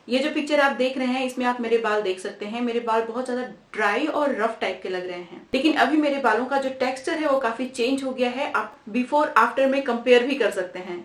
ये जो पिक्चर आप देख रहे हैं इसमें आप मेरे बाल देख सकते हैं। मेरे बाल बहुत ज्यादा ड्राई और रफ टाइप के लग रहे हैं, लेकिन अभी मेरे बालों का जो टेक्सचर है वो काफी चेंज हो गया है। आप बिफोर आफ्टर में कंपेयर भी कर सकते हैं।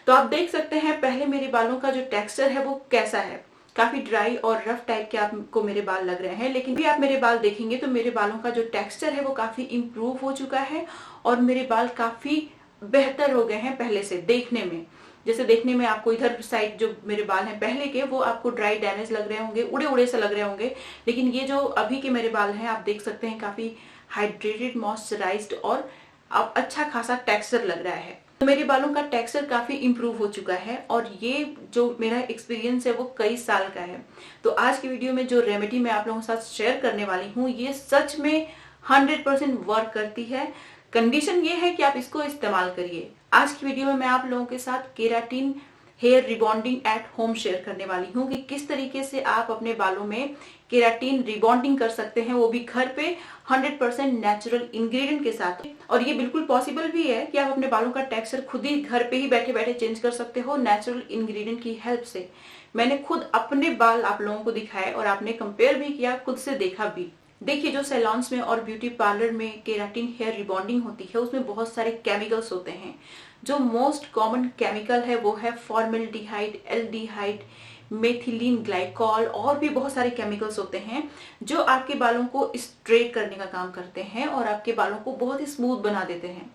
तो आप देख सकते हैं पहले मेरे बालों का जो टेक्सचर है वो कैसा है, काफी ड्राई और रफ टाइप के आपको मेरे बाल लग रहे हैं। लेकिन भी आप मेरे बाल देखेंगे तो मेरे बालों का जो टेक्सचर है वो काफी इंप्रूव हो चुका है और मेरे बाल काफी बेहतर हो गए हैं पहले से देखने में। जैसे देखने में आपको इधर साइड जो मेरे बाल हैं पहले के वो आपको ड्राई डैमेज लग रहे होंगे, उड़े उड़े से लग रहे होंगे, लेकिन ये जो अभी के मेरे बाल हैं आप देख सकते हैं काफी हाइड्रेटेड, मॉइस्चराइज्ड और अब अच्छा खासा टेक्सचर लग रहा है। तो मेरे बालों का टेक्सचर काफी इंप्रूव हो चुका है और ये जो मेरा एक्सपीरियंस है वो कई साल का है। तो आज की वीडियो में जो रेमेडी मैं आप लोगों के साथ शेयर करने वाली हूँ ये सच में 100% वर्क करती है। कंडीशन ये है कि आप इसको इस्तेमाल करिए। आज की वीडियो में मैं आप लोगों के साथ keratin hair rebonding at home share करने वाली हूँ कि किस तरीके से आप अपने बालों में केराटिन रिबॉन्डिंग कर सकते हैं, वो भी घर पे 100% नेचुरल इंग्रेडिएंट के साथ। और ये बिल्कुल पॉसिबल भी है कि आप अपने बालों का टेक्सचर खुद ही घर पे ही बैठे बैठे चेंज कर सकते हो नेचुरल इंग्रेडिएंट की हेल्प से। मैंने खुद अपने बाल आप लोगों को दिखाए और आपने कंपेयर भी किया, खुद से देखा भी। देखिए जो सैलॉन्स में और ब्यूटी पार्लर में केराटिन हेयर रिबॉन्डिंग होती है उसमें बहुत सारे केमिकल्स होते हैं। जो मोस्ट कॉमन केमिकल है वो है फॉर्मेल्डिहाइड, एल्डिहाइड, मेथिलीन ग्लाइकॉल और भी बहुत सारे केमिकल्स होते हैं जो आपके बालों को स्ट्रेट करने का काम करते हैं और आपके बालों को बहुत ही स्मूथ बना देते हैं।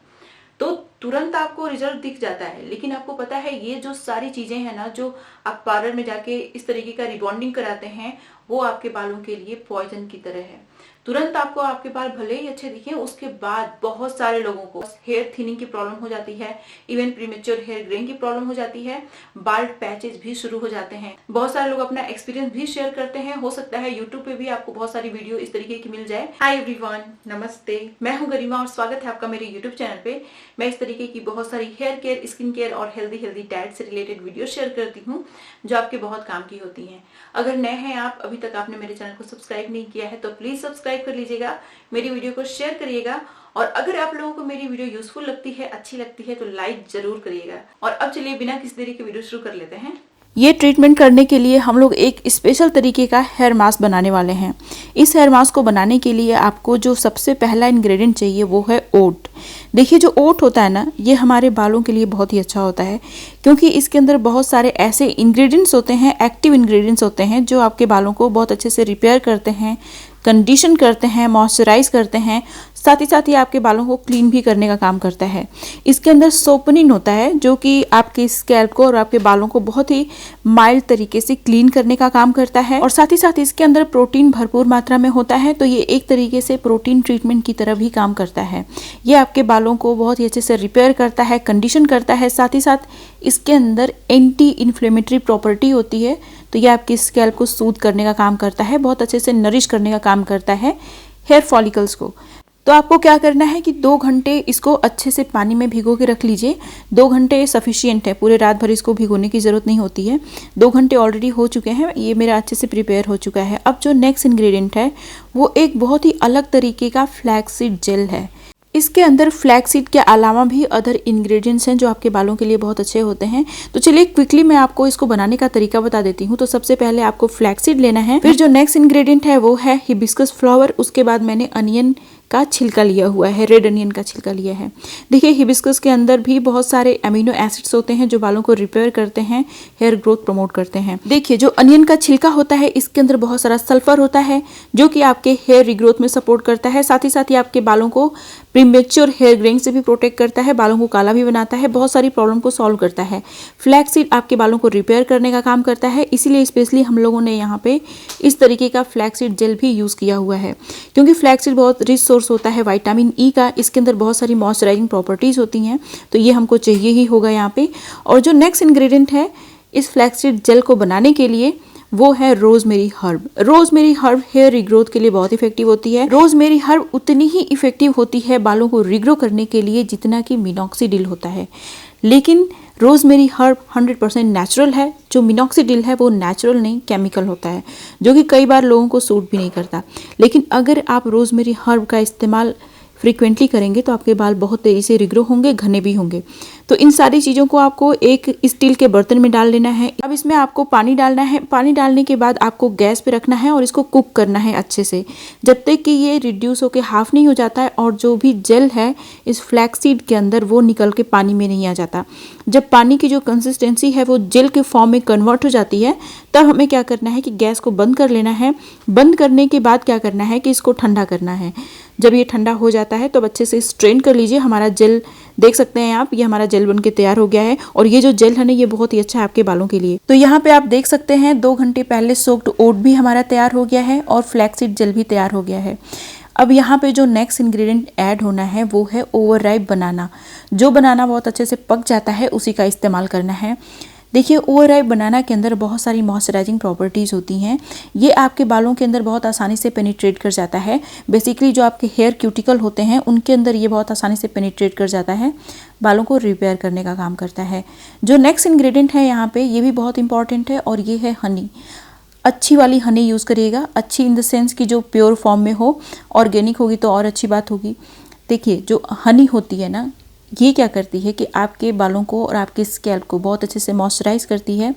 तो तुरंत आपको रिजल्ट दिख जाता है, लेकिन आपको पता है ये जो सारी चीजें हैं ना जो आप पार्लर में जाके इस तरीके का रिबॉन्डिंग कराते हैं वो आपके बालों के लिए पॉइजन की तरह है। तुरंत आपको आपके बाल भले ही अच्छे दिखें, उसके बाद बहुत सारे लोगों को हेयर थिनिंग की प्रॉब्लम हो जाती है, इवन प्रीमेच्योर हेयर ग्रेइंग की प्रॉब्लम हो जाती है, बाल्ड पैचेस भी शुरू हो जाते हैं। बहुत सारे लोग अपना एक्सपीरियंस भी शेयर करते हैं। हो सकता है यूट्यूब पे भी आपको बहुत सारी वीडियो इस तरीके की मिल जाए। हाय एवरीवन, नमस्ते, मैं हूं गरिमा और स्वागत है आपका मेरे यूट्यूब चैनल पे। मैं इस तरीके की बहुत सारी हेयर केयर, स्किन केयर और हेल्दी डाइट से रिलेटेड वीडियो शेयर करती हूँ जो आपके बहुत काम की होती है। अगर नए हैं आप, अभी तक आपने मेरे चैनल को सब्सक्राइब नहीं किया है तो प्लीज सब्सक्राइब कर लीजिएगा, मेरी वीडियो को शेयर करिएगा और अगर आप लोगों को मेरी वीडियो यूजफुल लगती है, अच्छी लगती है तो लाइक जरूर करिएगा। और अब चलिए बिना किसी देरी के वीडियो शुरू कर लेते हैं। ये ट्रीटमेंट करने के लिए हम लोग एक स्पेशल तरीके का हेयर मास्क बनाने वाले हैं। इस हेयर मास्क को बनाने के लिए आपको जो सबसे पहला इंग्रेडिएंट चाहिए वो है ओट। देखिए जो ओट होता है ना ये हमारे बालों के लिए बहुत ही अच्छा होता है क्योंकि इसके अंदर बहुत सारे ऐसे इंग्रेडिएंट्स होते हैं, एक्टिव इंग्रेडिएंट्स होते हैं जो आपके बालों को बहुत अच्छे से रिपेयर करते हैं, कंडीशन करते हैं, मॉइस्चराइज करते हैं, साथ ही आपके बालों को क्लीन भी करने का काम करता है। इसके अंदर सोपनिन होता है जो कि आपके स्कैल्प को और आपके बालों को बहुत ही माइल्ड तरीके से क्लीन करने का काम करता है और साथ ही इसके अंदर प्रोटीन भरपूर मात्रा में होता है। तो ये एक तरीके से प्रोटीन ट्रीटमेंट की तरह भी काम करता है। ये आपके बालों को बहुत ही अच्छे से रिपेयर करता है, कंडीशन करता है। साथ ही साथ इसके अंदर एंटी इन्फ्लेमेटरी प्रॉपर्टी होती है तो ये आपके स्कैल्प को सूद करने का काम करता है, बहुत अच्छे से नरिश करने का काम करता है हेयर फॉलिकल्स को। तो आपको क्या करना है कि 2 घंटे इसको अच्छे से पानी में भिगो के रख लीजिए। 2 घंटे सफिशिएंट है, पूरे रात भर इसको भिगोने की ज़रूरत नहीं होती है। 2 घंटे ऑलरेडी हो चुके हैं, ये मेरा अच्छे से प्रिपेयर हो चुका है। अब जो नेक्स्ट इंग्रेडिएंट है वो एक बहुत ही अलग तरीके का फ्लैक्सीड जेल है। इसके अंदर फ्लैक्सीड के अलावा भी अदर इंग्रेडिएंट्स हैं जो आपके बालों के लिए बहुत अच्छे होते हैं। तो चलिए क्विकली मैं आपको इसको बनाने का तरीका बता देती हूँ। तो सबसे पहले आपको फ्लैक्सीड लेना है, फिर जो नेक्स्ट इंग्रेडिएंट है वो है हिबिस्कस फ्लावर। उसके बाद मैंने अनियन का छिलका लिया हुआ है, रेड अनियन का छिलका लिया है। देखिए हिबिस्कस के अंदर भी बहुत सारे अमीनो एसिड्स होते हैं जो बालों को रिपेयर करते हैं, हेयर ग्रोथ प्रमोट करते हैं। देखिए जो अनियन का छिलका होता है इसके अंदर बहुत सारा सल्फर होता है जो कि आपके हेयर रिग्रोथ में सपोर्ट करता है। साथ ही आपके बालों को प्रीमेच्योर हेयर ग्रेइंग से भी प्रोटेक्ट करता है, बालों को काला भी बनाता है, बहुत सारी प्रॉब्लम को सॉल्व करता है। फ्लैक्सीड आपके बालों को रिपेयर करने का काम करता है, इसीलिए स्पेशली हम लोगों ने यहाँ पे इस तरीके का फ्लैक्सीड जेल भी यूज़ किया हुआ है क्योंकि फ्लैक्सीड बहुत रिच सोर्स होता है विटामिन ई का। इसके अंदर बहुत सारी मॉइस्चराइजिंग प्रॉपर्टीज़ होती हैं तो ये हमको चाहिए ही होगा यहाँ पे। और जो नेक्स्ट इंग्रेडिएंट है इस फ्लैक्सीड जेल को बनाने के लिए वो है rosemary herb. Rosemary herb hair regrowth के लिए बहुत इफेक्टिव होती है। रोजमेरी हर्ब उतनी ही इफेक्टिव होती है बालों को रिग्रो करने के लिए जितना कि मिनॉक्सिडिल होता है, लेकिन रोजमेरी हर्ब 100% नेचुरल है। जो मिनॉक्सिडिल है वो नेचुरल नहीं, केमिकल होता है जो कि कई बार लोगों को सूट भी नहीं करता। लेकिन अगर आप रोजमेरी हर्ब का इस्तेमाल फ्रीक्वेंटली करेंगे तो आपके बाल बहुत तेज़ी से रिग्रो होंगे, घने भी होंगे। तो इन सारी चीज़ों को आपको एक स्टील के बर्तन में डाल लेना है। अब इसमें आपको पानी डालना है। पानी डालने के बाद आपको गैस पे रखना है और इसको कुक करना है अच्छे से, जब तक कि ये रिड्यूस होकर हाफ नहीं हो जाता है और जो भी जेल है इस फ्लैक्सीड के अंदर वो निकल के पानी में नहीं आ जाता। जब पानी की जो कंसिस्टेंसी है वो जेल के फॉर्म में कन्वर्ट हो जाती है, तब हमें क्या करना है कि गैस को बंद कर लेना है। बंद करने के बाद क्या करना है कि इसको ठंडा करना है। जब ये ठंडा हो जाता है तो अब अच्छे से स्ट्रेन कर लीजिए। हमारा जेल देख सकते हैं आप, ये हमारा जेल बनके तैयार हो गया है और ये जो जेल है ना ये बहुत ही अच्छा है आपके बालों के लिए। तो यहाँ पे आप देख सकते हैं 2 घंटे पहले सोक्ड ओट भी हमारा तैयार हो गया है और फ्लैक्सीड जेल भी तैयार हो गया है। अब यहाँ पे जो नेक्स्ट इंग्रेडिएंट ऐड होना है वो है ओवरराइप बनाना। जो बनाना बहुत अच्छे से पक जाता है उसी का इस्तेमाल करना है। देखिए, ओवरराइप बनाना के अंदर बहुत सारी मॉइस्चराइजिंग प्रॉपर्टीज़ होती हैं। ये आपके बालों के अंदर बहुत आसानी से पेनिट्रेट कर जाता है। बेसिकली जो आपके हेयर क्यूटिकल होते हैं उनके अंदर ये बहुत आसानी से पेनिट्रेट कर जाता है, बालों को रिपेयर करने का काम करता है। जो नेक्स्ट इंग्रेडिएंट है यहाँ पे ये भी बहुत इंपॉर्टेंट है और ये है हनी। अच्छी वाली हनी यूज़ करिएगा, अच्छी इन द सेंस कि जो प्योर फॉर्म में हो, ऑर्गेनिक होगी तो और अच्छी बात होगी। देखिए, जो हनी होती है ना ये क्या करती है कि आपके बालों को और आपके स्कैल्प को बहुत अच्छे से मॉइस्चराइज करती है।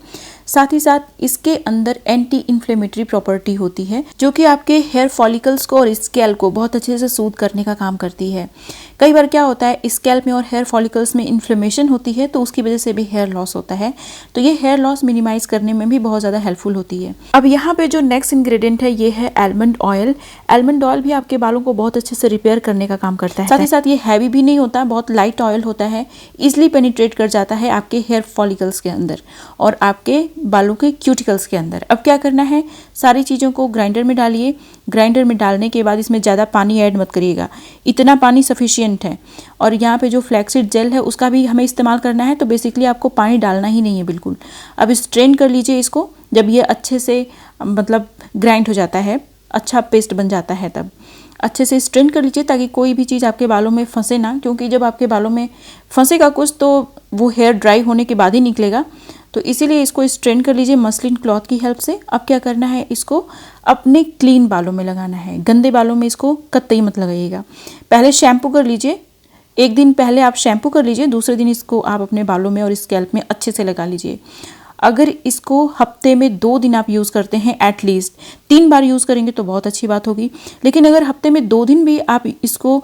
साथ ही साथ इसके अंदर एंटी इन्फ्लेमेटरी प्रॉपर्टी होती है जो कि आपके हेयर फॉलिकल्स को और स्कैल्प को बहुत अच्छे से सूद करने का काम करती है। कई बार क्या होता है स्कैल्प में और हेयर फॉलिकल्स में इन्फ्लेमेशन होती है तो उसकी वजह से भी हेयर लॉस होता है, तो ये हेयर लॉस मिनिमाइज करने में भी बहुत ज़्यादा हेल्पफुल होती है। अब यहाँ पे जो नेक्स्ट इंग्रेडिएंट है ये है आलमंड ऑयल। आलमंड ऑयल भी आपके बालों को बहुत अच्छे से रिपेयर करने का काम करता है। साथ ही साथ ये हैवी भी नहीं होता, बहुत लाइट ऑयल होता है, इजिली पेनिट्रेट कर जाता है आपके हेयर फॉलिकल्स के अंदर और आपके बालों के क्यूटिकल्स के अंदर। अब क्या करना है, सारी चीज़ों को ग्राइंडर में डालिए। ग्राइंडर में डालने के बाद इसमें ज़्यादा पानी ऐड मत करिएगा, इतना पानी सफिशिएंट है। और यहाँ पे जो फ्लैक्सीड जेल है उसका भी हमें इस्तेमाल करना है, तो बेसिकली आपको पानी डालना ही नहीं है बिल्कुल। अब स्ट्रेन कर लीजिए इसको। जब ये अच्छे से मतलब ग्राइंड हो जाता है, अच्छा पेस्ट बन जाता है, तब अच्छे से स्ट्रेन कर लीजिए ताकि कोई भी चीज़ आपके बालों में फंसे ना, क्योंकि जब आपके बालों में फंसेगा कुछ तो वो हेयर ड्राई होने के बाद ही निकलेगा। तो इसीलिए इसको स्ट्रेन कर लीजिए मसलिन क्लॉथ की हेल्प से। अब क्या करना है, इसको अपने क्लीन बालों में लगाना है, गंदे बालों में इसको कतई मत लगाइएगा। पहले शैम्पू कर लीजिए, एक दिन पहले आप शैम्पू कर लीजिए, दूसरे दिन इसको आप अपने बालों में और स्कैल्प में अच्छे से लगा लीजिए। अगर इसको हफ्ते में 2 दिन आप यूज़ करते हैं, एटलीस्ट 3 बार यूज़ करेंगे तो बहुत अच्छी बात होगी। लेकिन अगर हफ्ते में 2 दिन भी आप इसको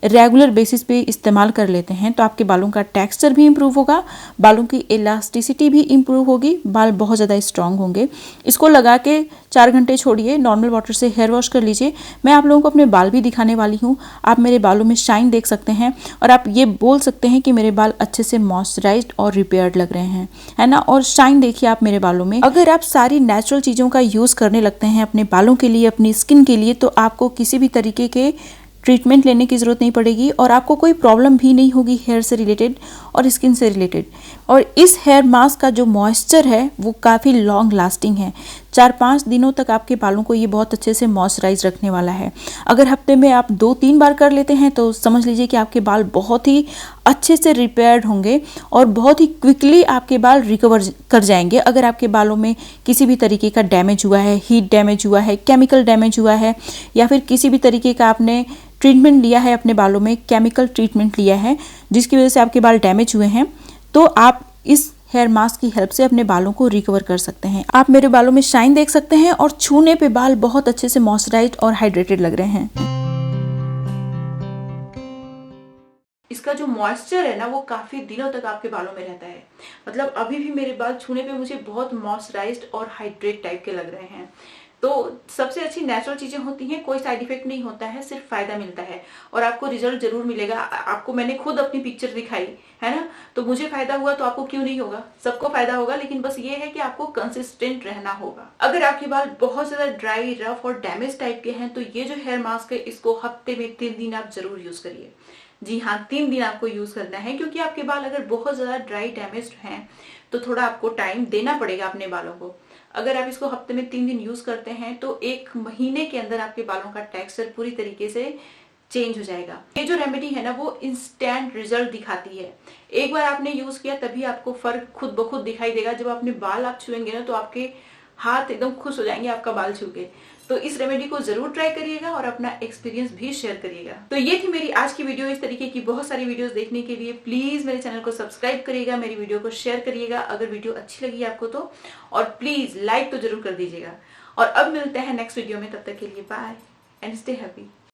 रेगुलर बेसिस पे इस्तेमाल कर लेते हैं तो आपके बालों का टेक्सचर भी इम्प्रूव होगा, बालों की इलास्टिसिटी भी इम्प्रूव होगी, बाल बहुत ज़्यादा स्ट्रांग होंगे। इसको लगा के 4 घंटे छोड़िए, नॉर्मल वाटर से हेयर वॉश कर लीजिए। मैं आप लोगों को अपने बाल भी दिखाने वाली हूँ, आप मेरे बालों में शाइन देख सकते हैं और आप ये बोल सकते हैं कि मेरे बाल अच्छे से मॉइस्चराइज्ड और रिपेयर्ड लग रहे हैं, है ना। और शाइन देखिए आप मेरे बालों में। अगर आप सारी नेचुरल चीज़ों का यूज़ करने लगते हैं अपने बालों के लिए, अपनी स्किन के लिए, तो आपको किसी भी तरीके के ट्रीटमेंट लेने की ज़रूरत नहीं पड़ेगी और आपको कोई प्रॉब्लम भी नहीं होगी हेयर से रिलेटेड और स्किन से रिलेटेड। और इस हेयर मास्क का जो मॉइस्चर है वो काफ़ी लॉन्ग लास्टिंग है, 4-5 दिनों तक आपके बालों को ये बहुत अच्छे से मॉइस्चराइज रखने वाला है। अगर हफ्ते में आप 2-3 बार कर लेते हैं तो समझ लीजिए कि आपके बाल बहुत ही अच्छे से रिपेयर्ड होंगे और बहुत ही क्विकली आपके बाल रिकवर कर जाएंगे। अगर आपके बालों में किसी भी तरीके का डैमेज हुआ है, हीट डैमेज हुआ है, केमिकल डैमेज हुआ है, या फिर किसी भी तरीके का आपने ट्रीटमेंट लिया है अपने बालों में, केमिकल ट्रीटमेंट लिया है जिसकी वजह से आपके बाल डैमेज हुए हैं, तो आप इस हेयर मास्क की हेल्प से अपने बालों को रिकवर कर सकते हैं। आप मेरे बालों में शाइन देख सकते हैं और छूने पे बाल बहुत अच्छे से मॉइस्चराइज्ड और हाइड्रेटेड लग रहे हैं। इसका जो मॉइस्चर है ना वो काफी दिनों तक आपके बालों में रहता है। मतलब अभी भी मेरे बाल छूने पे मुझे बहुत मॉइस्चराइज्ड और हाइड्रेट टाइप के लग रहे हैं। तो सबसे अच्छी नेचुरल चीजें होती हैं, कोई साइड इफेक्ट नहीं होता है, सिर्फ फायदा मिलता है और आपको रिजल्ट जरूर मिलेगा। आपको मैंने खुद अपनी पिक्चर दिखाई है ना, तो मुझे फायदा हुआ तो आपको क्यों नहीं होगा, सबको फायदा होगा। लेकिन बस ये है कि आपको कंसिस्टेंट रहना होगा। अगर आपके बाल बहुत ज्यादा ड्राई, रफ और डैमेज टाइप के हैं तो ये जो हेयर मास्क है इसको हफ्ते में 3 दिन आप जरूर यूज करिए। जी हाँ, 3 दिन आपको यूज करना है, क्योंकि आपके बाल अगर बहुत ज्यादा ड्राई डैमेज हैं तो थोड़ा आपको टाइम देना पड़ेगा अपने बालों को। अगर आप इसको हफ्ते में 3 दिन यूज करते हैं तो 1 महीने के अंदर आपके बालों का टेक्सचर पूरी तरीके से चेंज हो जाएगा। ये जो रेमेडी है ना वो इंस्टेंट रिजल्ट दिखाती है। एक बार आपने यूज किया तभी आपको फर्क खुद ब खुद दिखाई देगा। जब अपने बाल आप छुएंगे ना तो आपके हाथ एकदम खुश हो जाएंगे आपका बाल छू के। तो इस रेमेडी को जरूर ट्राई करिएगा और अपना एक्सपीरियंस भी शेयर करिएगा। तो ये थी मेरी आज की वीडियो। इस तरीके की बहुत सारी वीडियोस देखने के लिए प्लीज मेरे चैनल को सब्सक्राइब करिएगा, मेरी वीडियो को शेयर करिएगा अगर वीडियो अच्छी लगी आपको तो, और प्लीज लाइक तो जरूर कर दीजिएगा। और अब मिलते हैं नेक्स्ट वीडियो में, तब तक के लिए बाय एंड स्टे हैप्पी।